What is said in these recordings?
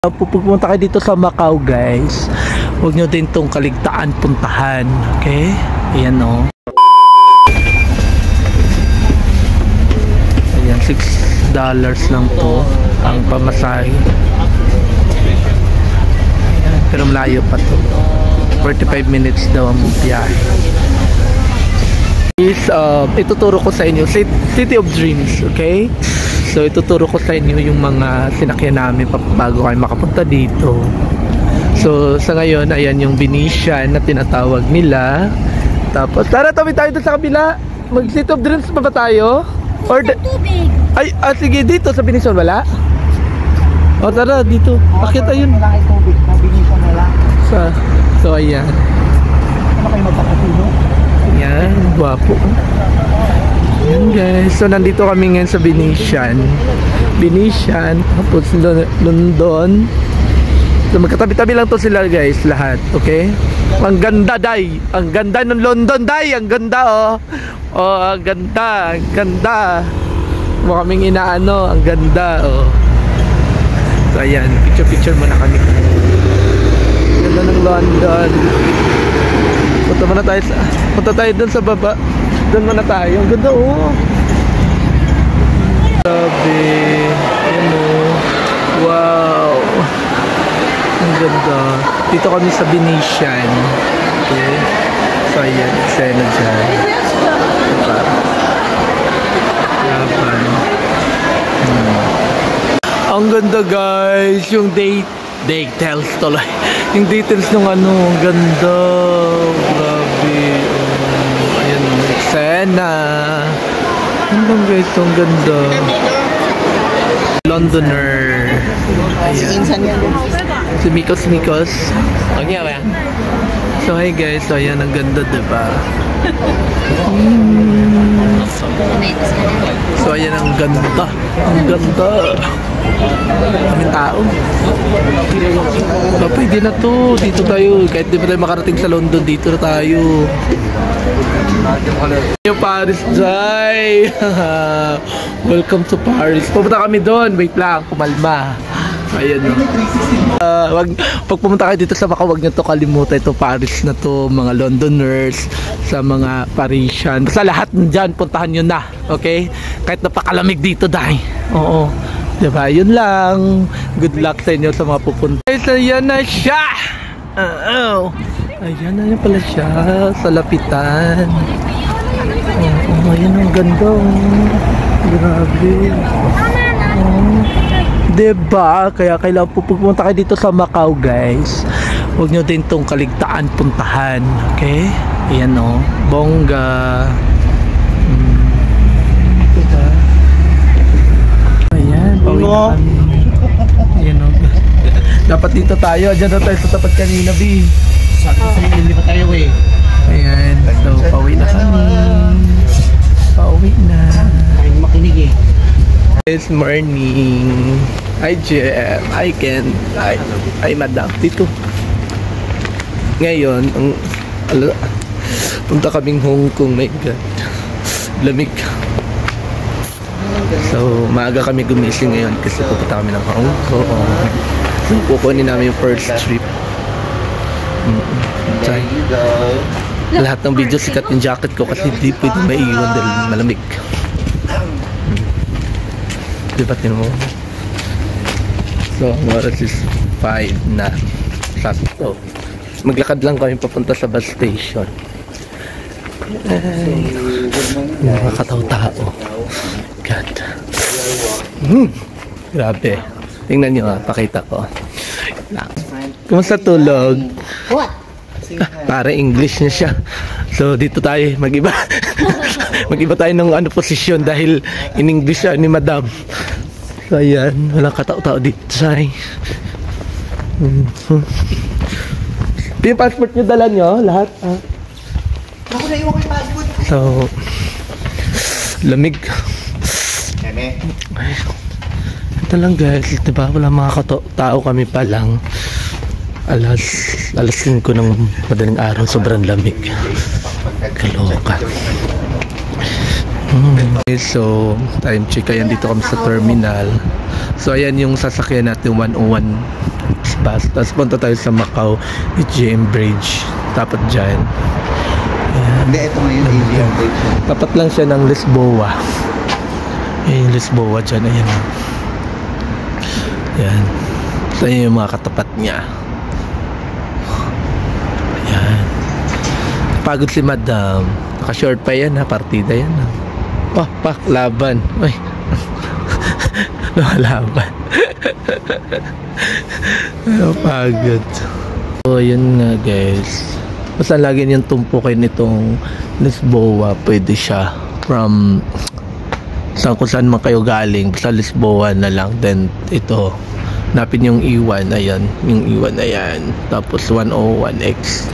Pupunta kayo dito sa Macau, guys. Huwag nyo din tong Kaligtaan puntahan. Okay? Ayan o. Ayan, $6 lang to ang pamasahe. Pero malayo pa to. 45 minutes daw ang biyahe. Ituturo ko sa inyo City of Dreams. Okay? So ituturo ko sa inyo yung mga sinakyan namin bago kayo makapunta dito. So sa ngayon, ayan yung Venetian na tinatawag nila. Tapos tara, tabi tayo doon sa kabila. Mag City of Dreams pa ba tayo? Or tubig. Ay, sige, dito sa Venetian wala? O tara, dito. Bakit ayun? Wala kayo tubig, Venetian wala. So ayan. Ano kayo magkakatino? Ayan, guwapo. Ayan guys, so nandito kami ngayon sa Venetian, tapos London. So magkatabi-tabi lang to sila guys, lahat, okay? Ang ganda, Day! Ang ganda ng London, Day! Ang ganda, oh! Oh, ang ganda! Mukha kaming inaano, ang ganda, oh. So ayan, picture muna kami. Ganda ng London. Punta tayo dun sa baba. Doon muna tayo. Ang ganda, oh. Grabe. Ayan, oh. Wow. Ang ganda. Dito kami sa Venetian. Okay. So, ayan. Eksena dyan. Diba? Laban. Ang ganda, guys. Yung details tuloy. Yung details ng ano. Ang ganda. Grabe. Ayan. Eksena. Ang ganda ito. Ang ganda. Londoner. Ayan. Si Mikos. Ang yawa. So hi guys. So ayan. Ang ganda, diba? So ayan. Ang ganda. Ang ganda. Kaming tao. Pwede na to. Dito tayo. Kahit di pa tayo makarating sa London, dito na tayo. Yung Paris, Jai. Welcome to Paris. Pupunta kami doon. Wait lang, kumalma. Ayan, no. Pag pumunta kayo dito sa Macau, huwag nyo to kalimutan. Ito Paris na to, mga Londoners, sa mga Parisian. Basta lahat dyan, puntahan nyo na. Okay? Kahit napakalamig dito, Dai. Oo. Diba? Yun lang. Good luck sa inyo sa mga pupunta. Guys, ayan na siya. Ayan na pala siya. Sa lapitan. Ayan ang ganda. Grabe. Diba? Kaya kailangan pupunta kayo dito sa Macau, guys. Huwag nyo din tong Kaligtaan puntahan. Okay? Ayan o. Bongga. Diba? Ayan. Pauwi na kami. Ayan o. Dapat dito tayo. Diyan na tayo sa tapat kanina, B. Sabi ko sa'yo, hindi pa tayo eh. Ayan. So, pauwi na kami. Pauwi na. Kain makinig eh. Good morning. Hi, Jem. Hi, Ken. Hi, Madam. Dito. Ngayon, punta kaming Hong Kong. My God. Lamig. So, maaga kami gumising ngayon kasi pupunta kami ng Hong Kong. So, kukunin namin yung first trip. Lahat ng video sikat yung jacket ko kasi di pwede maiiwan dahil malamig. Diba mo? So, oras is 5 na. Sakto. Maglakad lang kami papunta sa bus station. Ay, mga katao-tao. God. Grabe. Tingnan nyo, pakita ko. Kumusta tulog? What? Para English na siya. So dito tayo mag-iba. Mag-iba tayo ng posisyon dahil in English siya ni Madam. So ayan, walang katao-tao dito say. Yung passport nyo dala nyo? Lahat? Ako na iwan ko yung passport. So lamig. Ay, ito lang guys, diba? Wala mga tao kami pa lang. Alas 5 ng madaling araw, sobrang lamig. Kaloka. Okay, so time check. Ayan, dito kami sa terminal. So ayan yung sasakyan natin, 101 bus. Tapos punta tayo sa Macau AGM Bridge. Tapat dyan. Hindi, ito ngayon AGM Bridge. Tapat lang siya ng Lisboa. Ayan yung Lisboa dyan. Ayan. Ayan. So ayan yung mga katapat niya. Ayan. Pagod si Madam. Naka-short pa yan ha. Partida yan ha. Oh, pak, laban. Uy. Laban. Pagod. So, yun nga guys. Basta lagi niyang tumpukin itong Lisboa. Pwede siya from saan kung saan man kayo galing. Basta Lisboa na lang. Then, ito. Napin yung E1. Ayan. Yung E1 na yan. Tapos, 101X.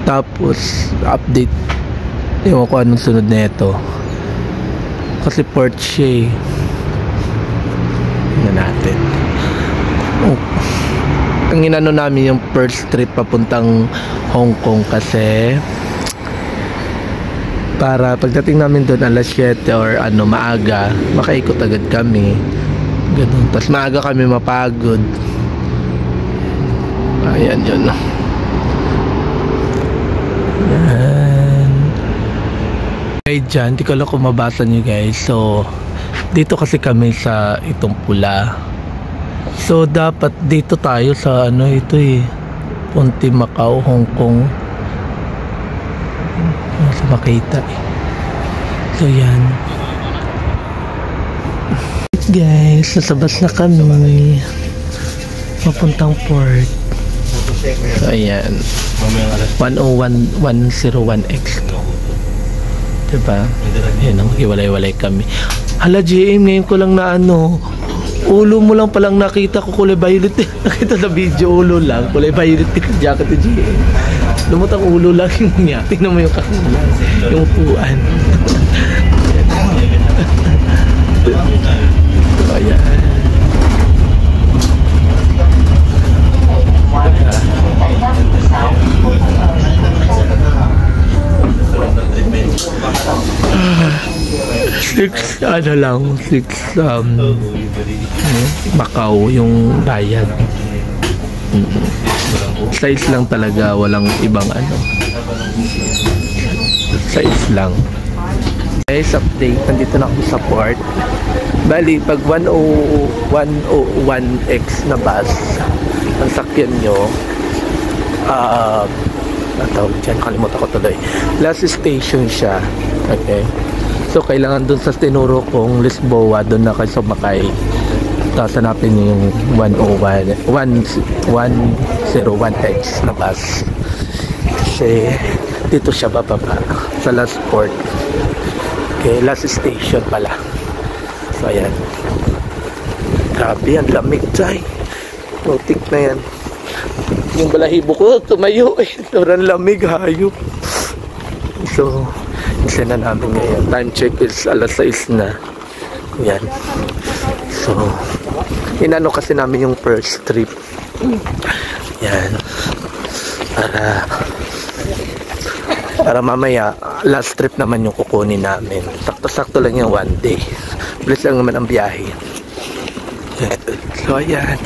Tapos, update. Ewan ko anong sunod na ito. Kasi port siya eh. Tingnan natin. Oh. Ang inano namin yung first trip papuntang Hong Kong kasi para pagdating namin doon alas 7 or ano maaga, makaikot agad kami. Ganun. Tapos maaga kami mapagod. Ayan yun. Ayan. Okay, dyan, di ko lang kung mabasa nyo guys. So, dito kasi kami sa itong pula. So, dapat dito tayo sa ano ito eh. Punti Macau, Hong Kong. Mas makita eh. So, yan. Guys, nasabas na kami. Mapuntang port. So, ayan. 101X to. Diba? Yan ang hiwalay-walay kami. Hala JM, ngayon ko lang na ano, ulo mo lang palang nakita ko, kulay violet. Nakita sa video, ulo lang, kulay violet yung jacket ni JM. Lumutang ulo lang yung niya. Tingnan mo yung kakulan, yung upuan. So, ayan. Macau yung bayad. Size lang talaga, walang ibang ano. Size lang. Guys, update, nandito na ako sa port. Bali, pag 101X na bus ang sakyan nyo, natawag dyan, kalimutan ko tuloy. Last station siya. Okay. So, kailangan dun sa tinuro kong Lisboa, dun na kayo sumakay. Tapos hanapin nyo yung 101X na bus. Kasi, dito siya bababa. Sa last port. Okay, last station pala. So, ayan. Grabe, ang lamig dyan. Putik na yan. Yung balahibo ko, tumayo eh. Sobrang lamig, hayop. So, isa na namin ngayon. Time check is alas 6 na. Yan. So, inano kasi namin yung first trip. Yan. Para mamaya, last trip naman yung kukunin namin. Sakto-sakto lang yung one day. Bilis lang naman ang biyahe. So, ayan.